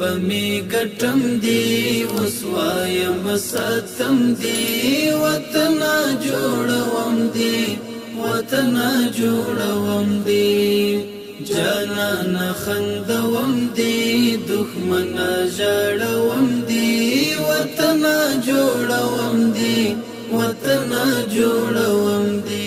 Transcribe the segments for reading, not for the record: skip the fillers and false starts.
بمی گټم دی وسوایم ستم دی وطن جوړوم دی وطن جوړوم دی جانان خندوم دی دښمن ژړوم دی وطن جوړوم دی وطن جوړوم دی.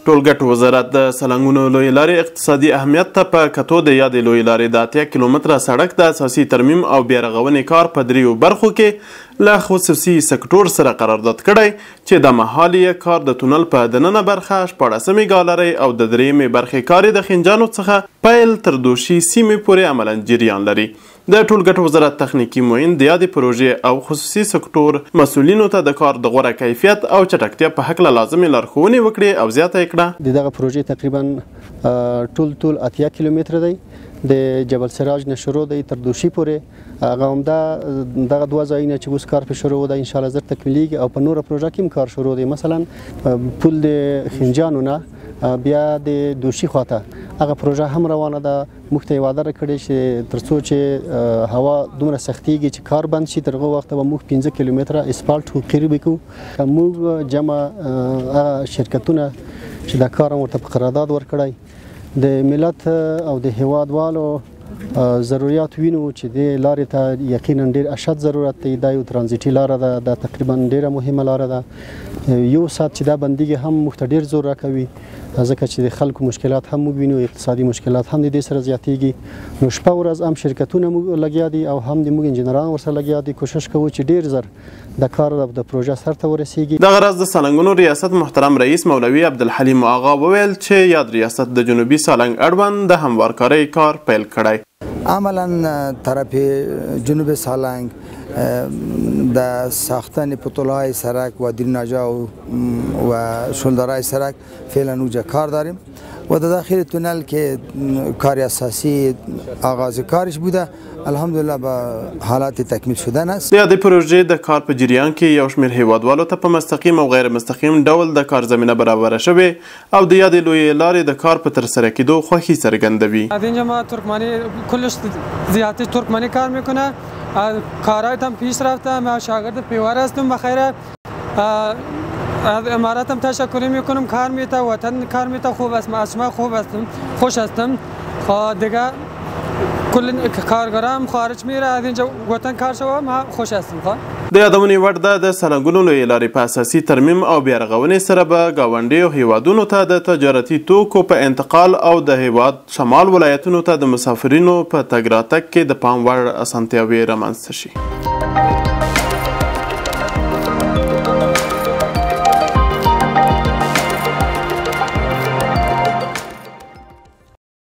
ټولګټ وزارت د سلنګونو لویې لارې اقتصادي اهمیت ته په کتو د یادې لویې لارې د 80 کیلومتره سړک د اساسي ترمیم او بیا رغونې کار په 3 برخو کې له خصوصي سکتور سره قرارداد کړی چې د مهال یې کار د تونل په دننه برخه 14 ګالرۍ او د 3 برخې کار د خنجانو څخه پیل تر دوشي سیمې پورې عملاً جریان لري. د ټولګټ وزارت تخنیکی معین د یادې پروژې او خصوصي سکتور مسؤلینو ته د کار د غوره کیفیت او چټکتیا په هکله لازمې لارښوونې وکړې او زیاته یې کړه. د دغه پروژې تقریبا ټول 80 کیلومتره دی د جبل سراج نه شروع دی تر دوشي پورې هغه همدا دغه دوه ځایونه چې اوس کار په شروع ده انشاءالله زر تکمیلیږي او په نوره پروژه کې هم کار شروع دی. مثلا پل د خنجانو نه بیا د دوشي خواته هغه پروژه هم روانه ده. موږ ته یې وعده راکړې چې تر څو چې هوا دومره سختیږي چې کار بند شي تر هغه وخته به موږ 15 کیلومتره اسفالټ قریب کړو. موږ جمع هغه شرکتونه چې دا کار ورته په قرارداد ورکړی د ملت او د هیوادوالو ضرورت وینو چې د لارې ته یقینا ډیر اشد ضرورت دی. دا یو ترانزیټي لاره ده دا تقریبا ډیره مهمه لاره ده. یو ساعت چې دا بندیږي هم موږ ته ډیر زور راکوي ځکه چې د خلکو مشکلات هم موږ وینو اقتصادي مشکلات هم د دې سره زیاتیږي. نو شپه ورځ هم شرکتونه موږ لګیا دي او هم د موږ انجینران ورسره لګیا دي. کوشش کوو چې ډیر زر د کار د پروژه سرته ورسیږي. دغه راز د سالنګونو ریاست محترم رئیس مولوي عبدالحلیم آغا وویل چې یاد ریاست د جنوبي سالنګ اړوند د هموارکارۍ کار پیل کړی. عملا طرف جنوب سالنگ در ساختن پتولهای سرک و درناجا و شلدرهای سرک فعلا اوجا کار داریم و در داخل تونل که کار اساسی آغاز کارش بوده الحمدلله به حالات تکمیل شدن است. د دې پروژې د کار په جریان کې یو شمېر هیوادوالو ته په مستقیم او غیر مستقیم ډول د کار زمینه برابره شوې او د یادې لویې لارې د کار په ترسره کېدو خوښي څرګندوي. اینجا ما ترکمنی کلش زیادتی ترکمنی کار میکنه. کارهایت هم پیش رفته. من شاگرد پیوار هستم بخیره. از امارات هم تشکر میکنم. کار میته وطن کار میته خوب است. من از شما خوب هستم خوش هستم. دیگه کل کارگرام خارج میره از اینجا وطن کار شوه ما خوش هستم. د یادونې وړ ده د سالنګونو لویې لارې په اساسي ترمیم او بیا رغونې سره به ګاونډیو هیوادونو ته د تجارتي توکو په انتقال او د هیواد شمال ولایتونو ته د مسافرینو په تګ راتګ کې د پام وړ اسانتیاوې رامنځته شي.